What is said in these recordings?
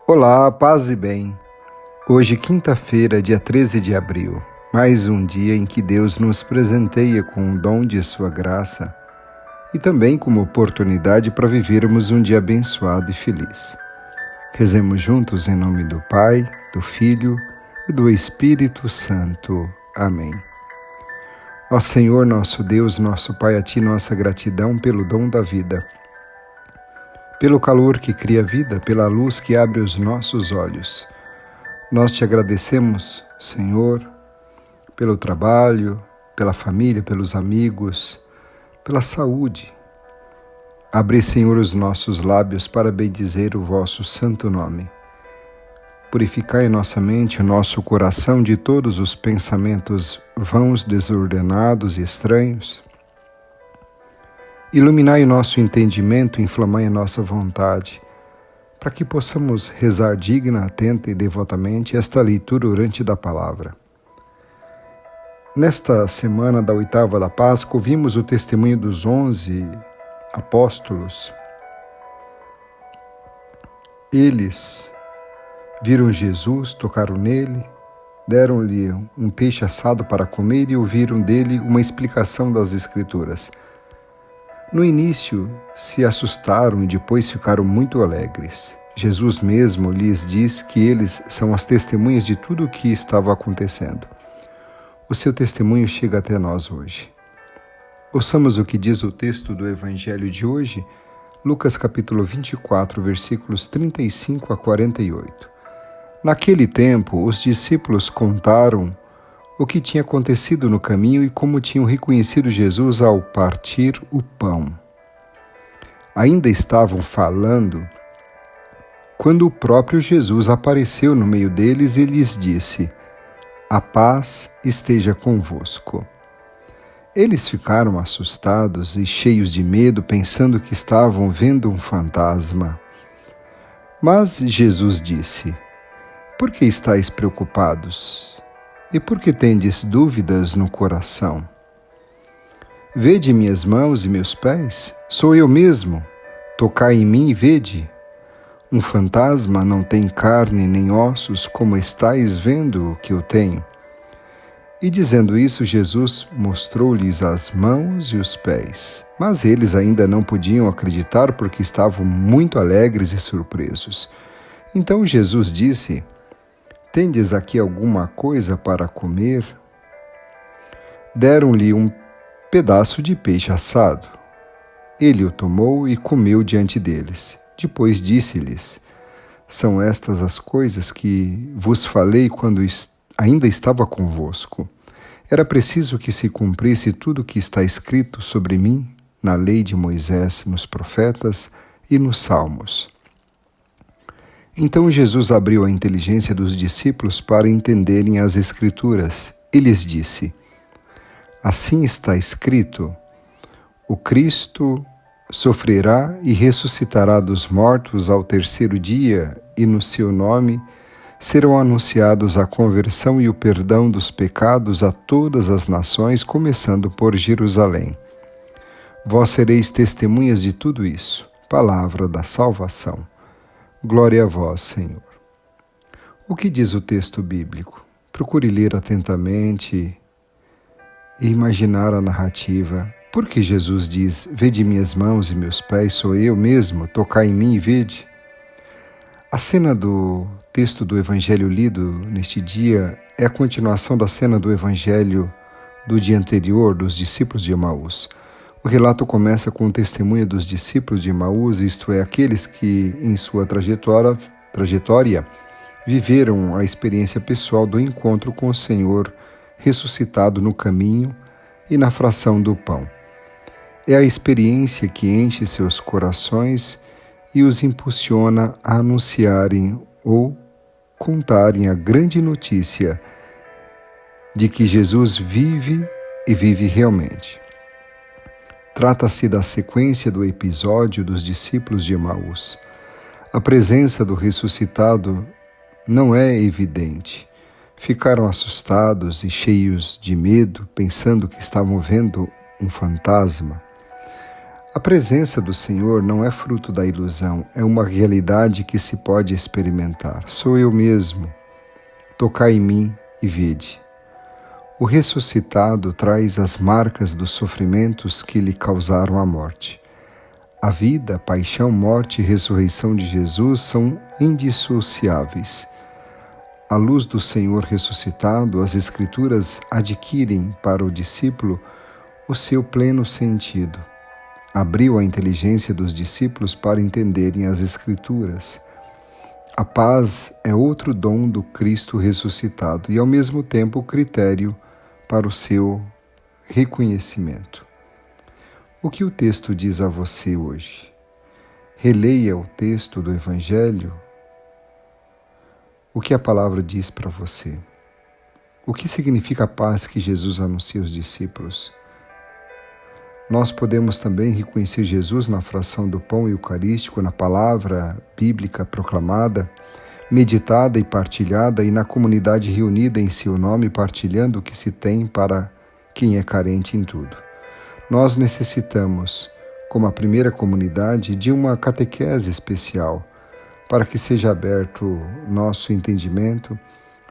Olá, paz e bem. Hoje, quinta-feira, dia 13 de abril, mais um dia em que Deus nos presenteia com o dom de sua graça e também como oportunidade para vivermos um dia abençoado e feliz. Rezemos juntos em nome do Pai, do Filho e do Espírito Santo. Amém. Ó Senhor, nosso Deus, nosso Pai, a Ti nossa gratidão pelo dom da vida, pelo calor que cria vida, pela luz que abre os nossos olhos. Nós te agradecemos, Senhor, pelo trabalho, pela família, pelos amigos, pela saúde. Abre, Senhor, os nossos lábios para bendizer o vosso santo nome. Purificai nossa mente, o nosso coração de todos os pensamentos vãos, desordenados e estranhos. Iluminai o nosso entendimento, inflamai a nossa vontade, para que possamos rezar digna, atenta e devotamente esta leitura orante da palavra. Nesta semana da oitava da Páscoa, ouvimos o testemunho dos 11 apóstolos. Eles viram Jesus, tocaram nele, deram-lhe um peixe assado para comer e ouviram dele uma explicação das Escrituras. No início se assustaram e depois ficaram muito alegres. Jesus mesmo lhes diz que eles são as testemunhas de tudo o que estava acontecendo. O seu testemunho chega até nós hoje. Ouçamos o que diz o texto do Evangelho de hoje, Lucas capítulo 24, versículos 35 a 48. Naquele tempo, os discípulos contaram o que tinha acontecido no caminho e como tinham reconhecido Jesus ao partir o pão. Ainda estavam falando quando o próprio Jesus apareceu no meio deles e lhes disse: "A paz esteja convosco." Eles ficaram assustados e cheios de medo, pensando que estavam vendo um fantasma. Mas Jesus disse: "Por que estáis preocupados? E por que tendes dúvidas no coração? Vede minhas mãos e meus pés, sou eu mesmo. Tocai em mim e vede. Um fantasma não tem carne nem ossos, como estáis vendo o que eu tenho." E dizendo isso, Jesus mostrou-lhes as mãos e os pés. Mas eles ainda não podiam acreditar porque estavam muito alegres e surpresos. Então Jesus disse: "Tendes aqui alguma coisa para comer?" Deram-lhe um pedaço de peixe assado. Ele o tomou e comeu diante deles. Depois disse-lhes: "São estas as coisas que vos falei quando ainda estava convosco. Era preciso que se cumprisse tudo o que está escrito sobre mim na lei de Moisés, nos profetas e nos salmos." Então Jesus abriu a inteligência dos discípulos para entenderem as Escrituras e lhes disse: "Assim está escrito: o Cristo sofrerá e ressuscitará dos mortos ao terceiro dia, e no seu nome serão anunciados a conversão e o perdão dos pecados a todas as nações, começando por Jerusalém. Vós sereis testemunhas de tudo isso." Palavra da salvação. Glória a vós, Senhor. O que diz o texto bíblico? Procure ler atentamente e imaginar a narrativa. Por que Jesus diz: "Vede minhas mãos e meus pés, sou eu mesmo, tocai em mim e vede"? A cena do texto do Evangelho lido neste dia é a continuação da cena do Evangelho do dia anterior, dos discípulos de Emaús. O relato começa com o testemunho dos discípulos de Emaús, isto é, aqueles que, em sua trajetória, viveram a experiência pessoal do encontro com o Senhor ressuscitado no caminho e na fração do pão. É a experiência que enche seus corações e os impulsiona a anunciarem ou contarem a grande notícia de que Jesus vive e vive realmente. Trata-se da sequência do episódio dos discípulos de Emaús. A presença do ressuscitado não é evidente. Ficaram assustados e cheios de medo, pensando que estavam vendo um fantasma. A presença do Senhor não é fruto da ilusão, é uma realidade que se pode experimentar. Sou eu mesmo. Tocai em mim e vede. O ressuscitado traz as marcas dos sofrimentos que lhe causaram a morte. A vida, paixão, morte e ressurreição de Jesus são indissociáveis. À luz do Senhor ressuscitado, as Escrituras adquirem para o discípulo o seu pleno sentido. Abriu a inteligência dos discípulos para entenderem as Escrituras. A paz é outro dom do Cristo ressuscitado e, ao mesmo tempo, critério para o seu reconhecimento. O que o texto diz a você hoje? Releia o texto do Evangelho. O que a palavra diz para você? O que significa a paz que Jesus anuncia aos discípulos? Nós podemos também reconhecer Jesus na fração do pão eucarístico, na palavra bíblica proclamada, meditada e partilhada, e na comunidade reunida em seu nome, partilhando o que se tem para quem é carente em tudo. Nós necessitamos, como a primeira comunidade, de uma catequese especial, para que seja aberto nosso entendimento,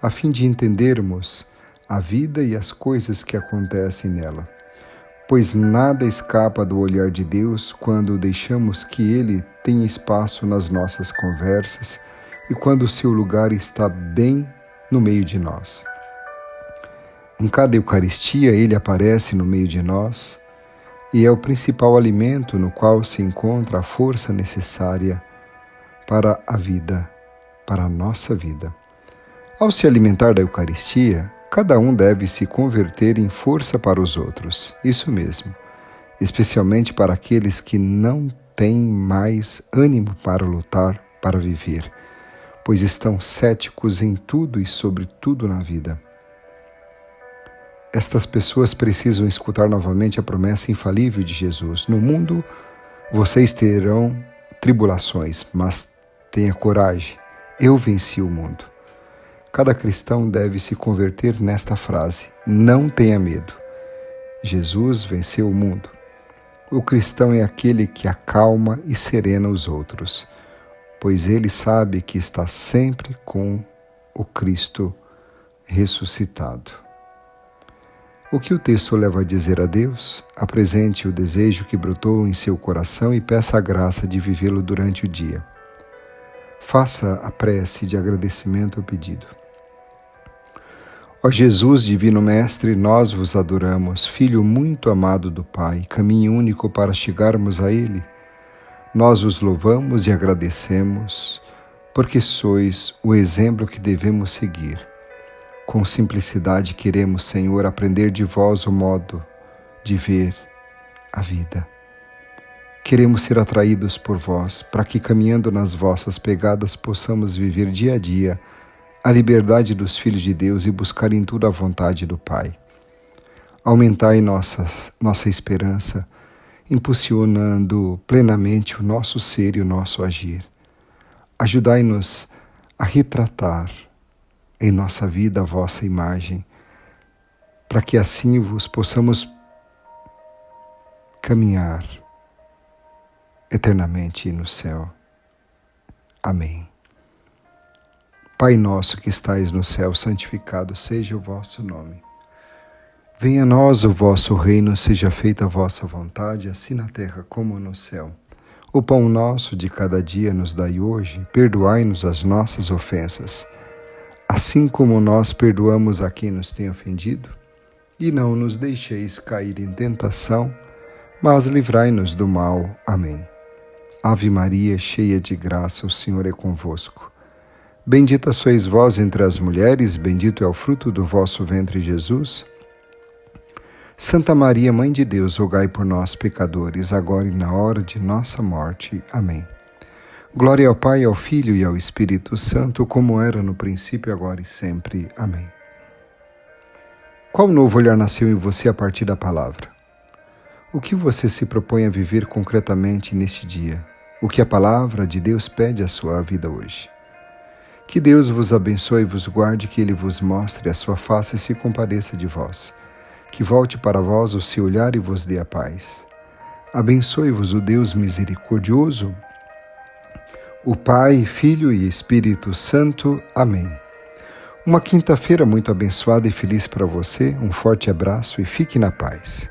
a fim de entendermos a vida e as coisas que acontecem nela. Pois nada escapa do olhar de Deus quando deixamos que Ele tenha espaço nas nossas conversas e quando o seu lugar está bem no meio de nós. Em cada Eucaristia, Ele aparece no meio de nós e é o principal alimento no qual se encontra a força necessária para a vida, para a nossa vida. Ao se alimentar da Eucaristia, cada um deve se converter em força para os outros, isso mesmo, especialmente para aqueles que não têm mais ânimo para lutar, para viver, pois estão céticos em tudo e sobre tudo na vida. Estas pessoas precisam escutar novamente a promessa infalível de Jesus. No mundo vocês terão tribulações, mas tenha coragem, eu venci o mundo. Cada cristão deve se converter nesta frase: não tenha medo. Jesus venceu o mundo. O cristão é aquele que acalma e serena os outros, pois ele sabe que está sempre com o Cristo ressuscitado. O que o texto leva a dizer a Deus? Apresente o desejo que brotou em seu coração e peça a graça de vivê-lo durante o dia. Faça a prece de agradecimento ao pedido. Ó Jesus, Divino Mestre, nós vos adoramos, Filho muito amado do Pai, caminho único para chegarmos a Ele. Nós os louvamos e agradecemos, porque sois o exemplo que devemos seguir. Com simplicidade queremos, Senhor, aprender de vós o modo de ver a vida. Queremos ser atraídos por vós, para que, caminhando nas vossas pegadas, possamos viver dia a dia a liberdade dos filhos de Deus e buscar em tudo a vontade do Pai. Aumentai nossa esperança, impulsionando plenamente o nosso ser e o nosso agir. Ajudai-nos a retratar em nossa vida a vossa imagem, para que assim vos possamos caminhar eternamente no céu. Amém. Pai nosso que estais no céu, santificado seja o vosso nome. Venha a nós o vosso reino, seja feita a vossa vontade, assim na terra como no céu. O pão nosso de cada dia nos dai hoje, perdoai-nos as nossas ofensas, assim como nós perdoamos a quem nos tem ofendido, e não nos deixeis cair em tentação, mas livrai-nos do mal. Amém. Ave Maria, cheia de graça, o Senhor é convosco. Bendita sois vós entre as mulheres, bendito é o fruto do vosso ventre, Jesus. Santa Maria, Mãe de Deus, rogai por nós, pecadores, agora e na hora de nossa morte. Amém. Glória ao Pai, ao Filho e ao Espírito Santo, como era no princípio, agora e sempre. Amém. Qual novo olhar nasceu em você a partir da palavra? O que você se propõe a viver concretamente neste dia? O que a palavra de Deus pede à sua vida hoje? Que Deus vos abençoe e vos guarde, que Ele vos mostre a sua face e se compadeça de vós. Que volte para vós o seu olhar e vos dê a paz. Abençoe-vos o Deus misericordioso, o Pai, Filho e Espírito Santo. Amém. Uma quinta-feira muito abençoada e feliz para você. Um forte abraço e fique na paz.